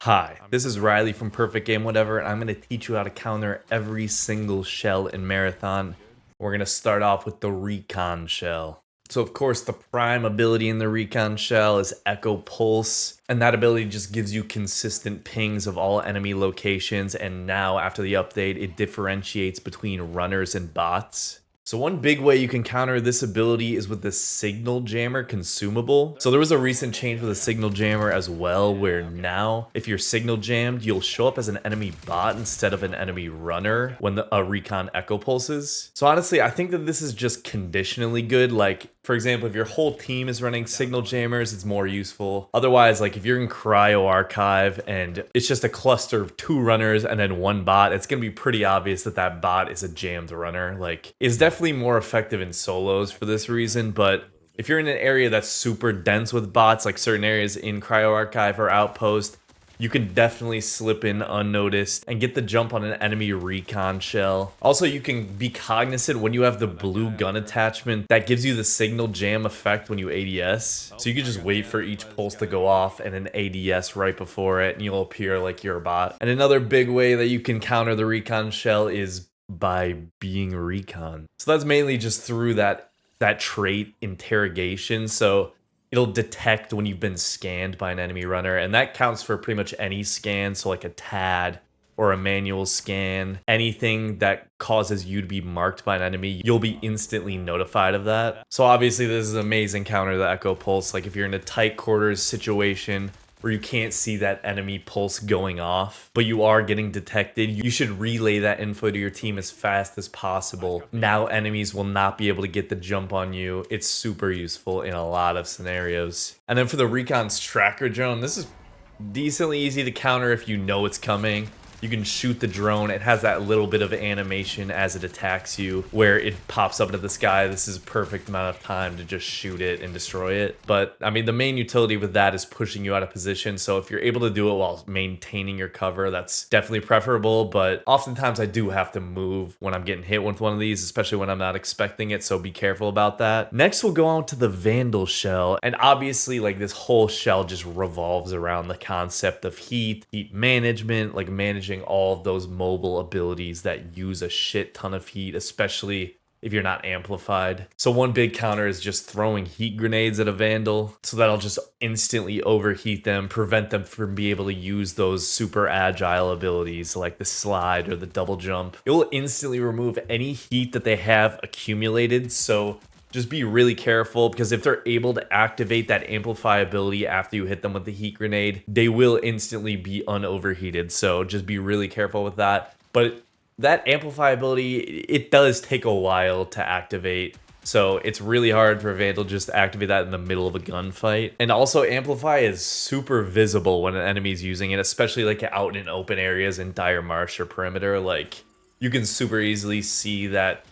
Hi, this is Riley from Perfect Game Whatever, and I'm going to teach you how to counter every single shell in Marathon. We're going to start off with the Recon shell. So of course the prime ability in the Recon shell is Echo Pulse, and that ability just gives you consistent pings of all enemy locations, and now after the update it differentiates between runners and bots. So one big way you can counter this ability is with the Signal Jammer consumable. So there was a recent change with the Signal Jammer as well, where now if you're signal jammed, you'll show up as an enemy bot instead of an enemy runner when a Recon Echo pulses. So honestly, I think that this is just conditionally good. Like, for example, if your whole team is running Signal Jammers, it's more useful. Otherwise, like if you're in Cryo Archive and it's just a cluster of 2 runners and then 1 bot, it's gonna be pretty obvious that that bot is a jammed runner. Like, it's definitely more effective in solos for this reason, but if you're in an area that's super dense with bots, like certain areas in Cryo Archive or Outpost, you can definitely slip in unnoticed and get the jump on an enemy Recon shell. Also, you can be cognizant when you have the blue gun attachment that gives you the signal jam effect when you ADS. So you can just wait for each pulse to go off and an ADS right before it, and you'll appear like you're a bot. And another big way that you can counter the Recon shell is by being Recon. So that's mainly just through that trait interrogation. So it'll detect when you've been scanned by an enemy runner, and that counts for pretty much any scan. So like a TAD or a manual scan, anything that causes you to be marked by an enemy, you'll be instantly notified of that. So obviously this is an amazing counter to the Echo Pulse. Like if you're in a tight quarters situation where you can't see that enemy pulse going off, but you are getting detected, you should relay that info to your team as fast as possible. Now enemies will not be able to get the jump on you. It's super useful in a lot of scenarios. And then for the Recon's tracker drone, this is decently easy to counter if you know it's coming. You can shoot the drone. It has that little bit of animation as it attacks you where it pops up into the sky. This is a perfect amount of time to just shoot it and destroy it. But I mean, the main utility with that is pushing you out of position. So if you're able to do it while maintaining your cover, that's definitely preferable. But oftentimes I do have to move when I'm getting hit with one of these, especially when I'm not expecting it. So be careful about that. Next, we'll go on to the Vandal shell. And obviously, like, this whole shell just revolves around the concept of heat management, like managing all of those mobile abilities that use a shit ton of heat, especially if you're not amplified. So one big counter is just throwing heat grenades at a Vandal, so that'll just instantly overheat them, prevent them from being able to use those super agile abilities like the slide or the double jump. It will instantly remove any heat that they have accumulated, so just be really careful, because if they're able to activate that amplify ability after you hit them with the heat grenade, they will instantly be unoverheated. So just be really careful with that. But that amplify ability, it does take a while to activate. So it's really hard for Vandal just to activate that in the middle of a gunfight. And also Amplify is super visible when an enemy's using it, especially like out in open areas in dire marsh or perimeter. Like, you can super easily see that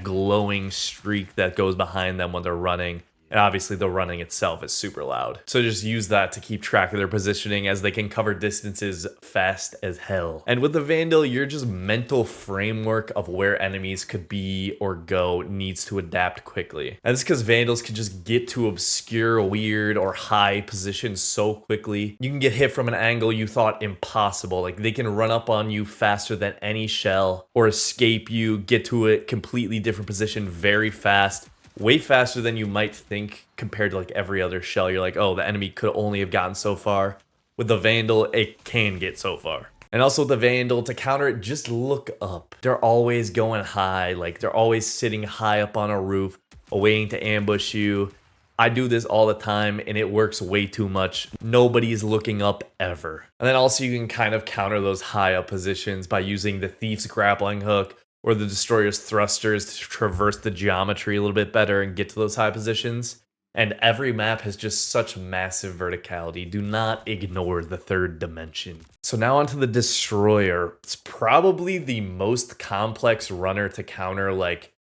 glowing streak that goes behind them when they're running. And obviously the running itself is super loud. So just use that to keep track of their positioning, as they can cover distances fast as hell. And with the Vandal, your just mental framework of where enemies could be or go needs to adapt quickly. And it's because Vandals can just get to obscure, weird, or high positions so quickly. You can get hit from an angle you thought impossible. Like, they can run up on you faster than any shell, or escape you, get to a completely different position very fast. Way faster than you might think compared to like every other shell. You're like, oh, the enemy could only have gotten so far. With the Vandal, it can get so far. And also with the Vandal, to counter it, just look up. They're always going high. Like, they're always sitting high up on a roof, waiting to ambush you. I do this all the time, and it works way too much. Nobody's looking up ever. And then also you can kind of counter those high up positions by using the Thief's grappling hook or the Destroyer's thrusters to traverse the geometry a little bit better and get to those high positions. And every map has just such massive verticality. Do not ignore the third dimension. So now onto the Destroyer. It's probably the most complex runner to counter. Like,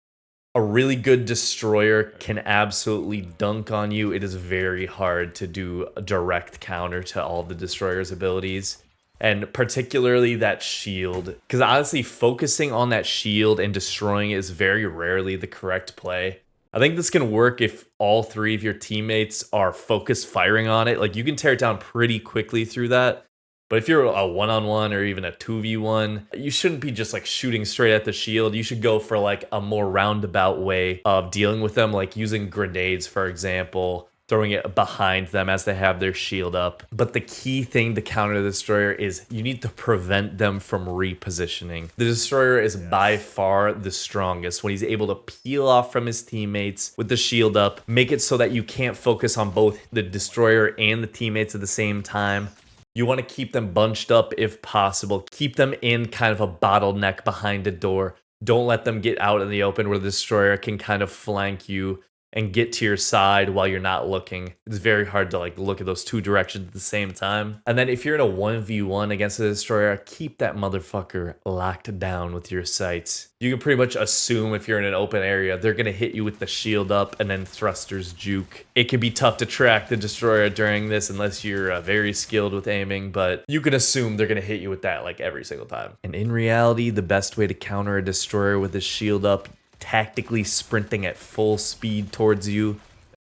a really good Destroyer can absolutely dunk on you. It is very hard to do a direct counter to all the Destroyer's abilities. And particularly that shield, because honestly, focusing on that shield and destroying it is very rarely the correct play. I think this can work if all 3 of your teammates are focused firing on it. Like, you can tear it down pretty quickly through that. But if you're a one-on-one or even a 2v1, you shouldn't be just like shooting straight at the shield. You should go for like a more roundabout way of dealing with them, like using grenades, for example, throwing it behind them as they have their shield up. But the key thing to counter the destroyer is you need to prevent them from repositioning. The destroyer is by far the strongest when he's able to peel off from his teammates with the shield up, make it so that you can't focus on both the destroyer and the teammates at the same time. You want to keep them bunched up if possible. Keep them in kind of a bottleneck behind a door. Don't let them get out in the open where the destroyer can kind of flank you and get to your side while you're not looking. It's very hard to like look at those two directions at the same time. And then if you're in a 1v1 against the destroyer, keep that motherfucker locked down with your sights. You can pretty much assume if you're in an open area, they're gonna hit you with the shield up and then thrusters juke. It can be tough to track the destroyer during this unless you're very skilled with aiming, but you can assume they're gonna hit you with that like every single time. And in reality, the best way to counter a destroyer with his shield up, tactically sprinting at full speed towards you,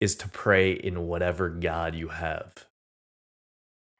is to pray in whatever god you have.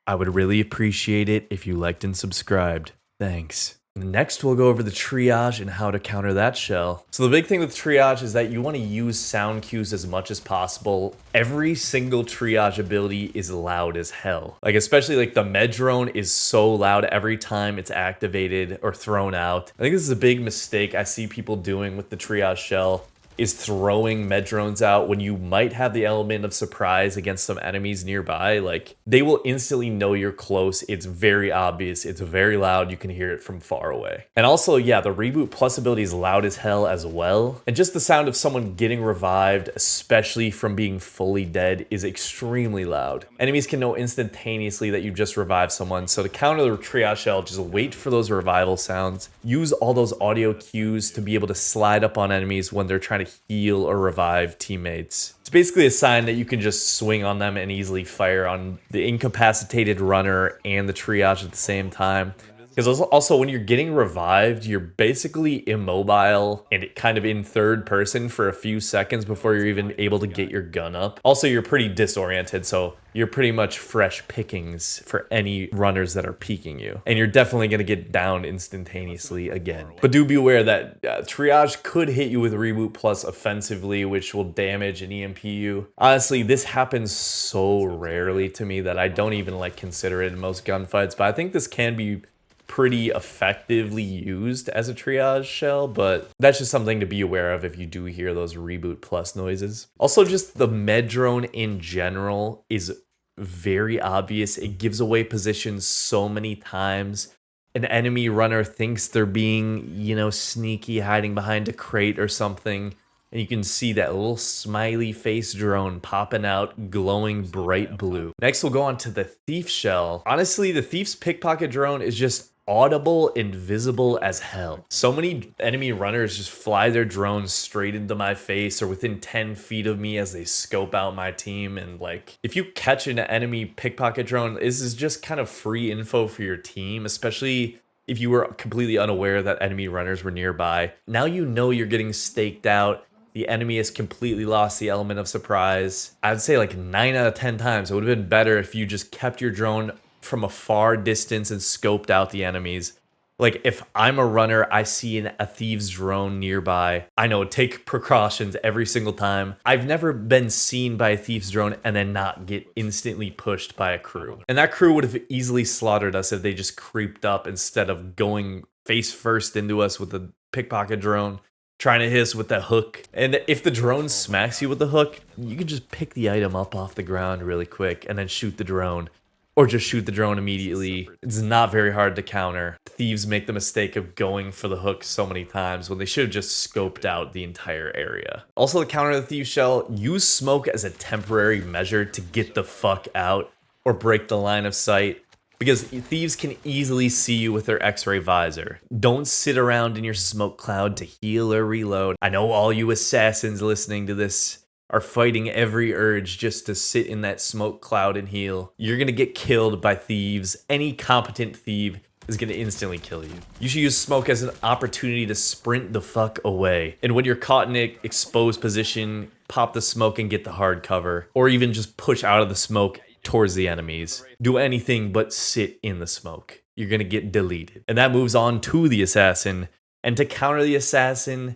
I would really appreciate it if you liked and subscribed. Thanks. Next, we'll go over the triage and how to counter that shell. So the big thing with triage is that you want to use sound cues as much as possible. Every single triage ability is loud as hell. Like especially like the med drone is so loud every time it's activated or thrown out. I think this is a big mistake I see people doing with the triage shell, is throwing med drones out when you might have the element of surprise against some enemies nearby. Like they will instantly know you're close. It's very obvious. It's very loud. You can hear it from far away. And also, yeah, the reboot plus ability is loud as hell as well. And just the sound of someone getting revived, especially from being fully dead, is extremely loud. Enemies can know instantaneously that you just revived someone. So to counter the triage shell, just wait for those revival sounds. Use all those audio cues to be able to slide up on enemies when they're trying to heal or revive teammates. It's basically a sign that you can just swing on them and easily fire on the incapacitated runner and the triage at the same time. Because also when you're getting revived, you're basically immobile and kind of in third person for a few seconds before you're even able to get your gun up. Also, you're pretty disoriented, so you're pretty much fresh pickings for any runners that are peeking you. And you're definitely going to get down instantaneously again. But do be aware that triage could hit you with reboot plus offensively, which will damage and EMP you. Honestly, this happens so rarely to me that I don't even like consider it in most gunfights, but I think this can be pretty effectively used as a triage shell, but that's just something to be aware of if you do hear those reboot plus noises. Also, just the med drone in general is very obvious. It gives away positions so many times. An enemy runner thinks they're being, you know, sneaky, hiding behind a crate or something, and you can see that little smiley face drone popping out, glowing bright blue. Next, we'll go on to the thief shell. Honestly, the thief's pickpocket drone is just audible and visible as hell. So many enemy runners just fly their drones straight into my face or within 10 feet of me as they scope out my team. And like, if you catch an enemy pickpocket drone, this is just kind of free info for your team, especially if you were completely unaware that enemy runners were nearby. Now you know you're getting staked out. The enemy has completely lost the element of surprise. I'd say like 9 out of 10 times, it would have been better if you just kept your drone from a far distance and scoped out the enemies. Like if I'm a runner, I see a thieves drone nearby, I know, take precautions every single time. I've never been seen by a thieves drone and then not get instantly pushed by a crew. And that crew would have easily slaughtered us if they just creeped up instead of going face first into us with a pickpocket drone, trying to hit us with that hook. And if the drone smacks you with the hook, you can just pick the item up off the ground really quick and then shoot the drone. Or just shoot the drone immediately. It's not very hard to counter. Thieves make the mistake of going for the hook so many times when they should have just scoped out the entire area. Also, to counter the thief shell, use smoke as a temporary measure to get the fuck out or break the line of sight, because thieves can easily see you with their X-ray visor. Don't sit around in your smoke cloud to heal or reload. I know all you assassins listening to this are fighting every urge just to sit in that smoke cloud and heal. You're gonna get killed by thieves. Any competent thief is gonna instantly kill you. You should use smoke as an opportunity to sprint the fuck away. And when you're caught in an exposed position, pop the smoke and get the hard cover. Or even just push out of the smoke towards the enemies. Do anything but sit in the smoke. You're gonna get deleted. And that moves on to the assassin. And to counter the assassin,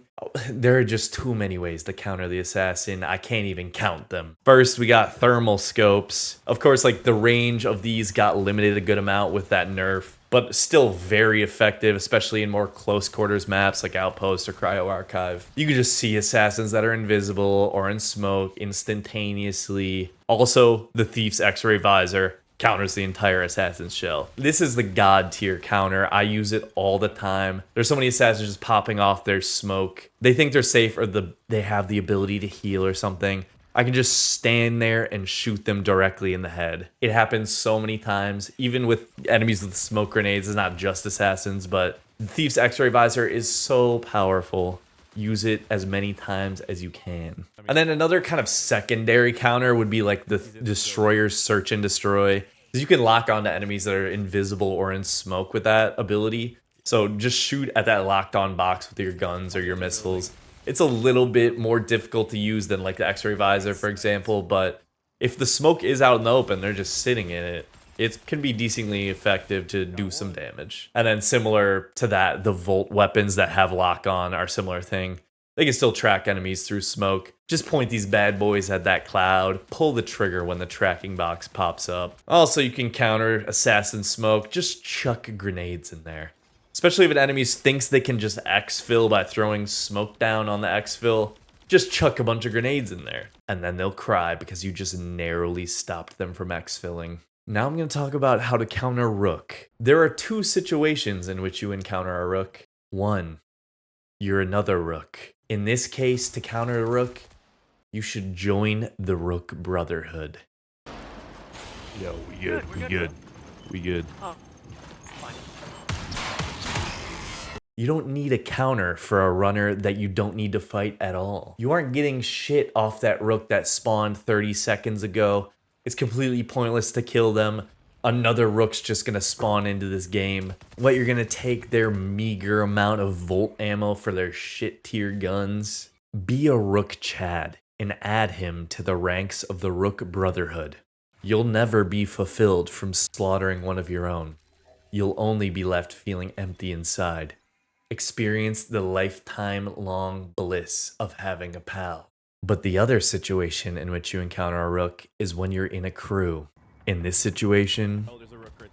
there are just too many ways to counter the assassin. I can't even count them. First, we got thermal scopes. Of course, like the range of these got limited a good amount with that nerf, but still very effective, especially in more close quarters maps like Outpost or Cryo Archive. You can just see assassins that are invisible or in smoke instantaneously. Also, the Thief's X-ray visor counters the entire assassin's shell. This is the god tier counter. I use it all the time. There's so many assassins just popping off their smoke. They think they're safe or they have the ability to heal or something. I can just stand there and shoot them directly in the head. It happens so many times, even with enemies with smoke grenades. It's not just assassins, but the Thief's X-ray visor is so powerful. Use it as many times as you can. And then another kind of secondary counter would be like the Destroyer's Search and Destroy. Because you can lock onto enemies that are invisible or in smoke with that ability. So just shoot at that locked on box with your guns or your missiles. It's a little bit more difficult to use than like the X-ray visor, for example. But if the smoke is out in the open, they're just sitting in it. It can be decently effective to do some damage. And then similar to that, the Volt weapons that have lock on are a similar thing. They can still track enemies through smoke. Just point these bad boys at that cloud. Pull the trigger when the tracking box pops up. Also, you can counter assassin smoke. Just chuck grenades in there. Especially if an enemy thinks they can just exfil by throwing smoke down on the exfil. Just chuck a bunch of grenades in there. And then they'll cry because you just narrowly stopped them from exfilling. Now I'm going to talk about how to counter Rook. There are two situations in which you encounter a Rook. One, you're another Rook. In this case, to counter a Rook, you should join the Rook Brotherhood. Yo, we good. Oh, fine. You don't need a counter for a runner that you don't need to fight at all. You aren't getting shit off that Rook that spawned 30 seconds ago. It's completely pointless to kill them. Another Rook's just gonna spawn into this game. What, you're gonna take their meager amount of Volt ammo for their shit tier guns? Be a Rook Chad and add him to the ranks of the Rook Brotherhood. You'll never be fulfilled from slaughtering one of your own. You'll only be left feeling empty inside. Experience the lifetime-long bliss of having a pal. But the other situation in which you encounter a Rook is when you're in a crew. In this situation,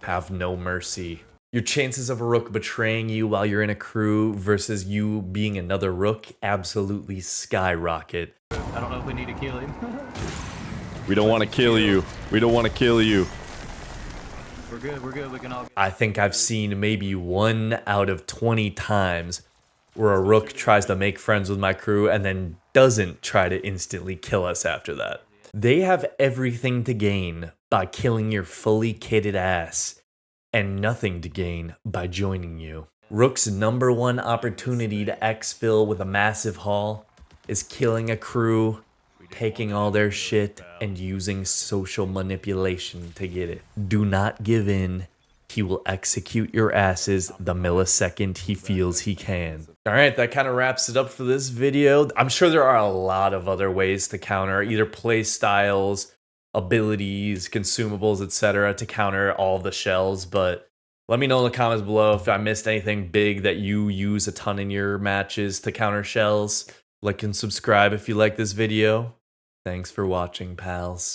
have no mercy. Your chances of a Rook betraying you while you're in a crew versus you being another Rook absolutely skyrocket. I don't know if we need to kill him. We don't want to kill you. We don't want to kill you. We're good, we can all... I think I've seen maybe 1 out of 20 times where a Rook tries to make friends with my crew and then doesn't try to instantly kill us after that. They have everything to gain by killing your fully kitted ass, and nothing to gain by joining you. Rook's #1 opportunity to exfil with a massive haul is killing a crew, taking all their shit, and using social manipulation to get it. Do not give in. He will execute your asses the millisecond he feels he can. Alright, that kind of wraps it up for this video. I'm sure there are a lot of other ways to counter, either play styles, abilities, consumables, etc. to counter all the shells, but let me know in the comments below if I missed anything big that you use a ton in your matches to counter shells. Like and subscribe if you like this video. Thanks for watching, pals.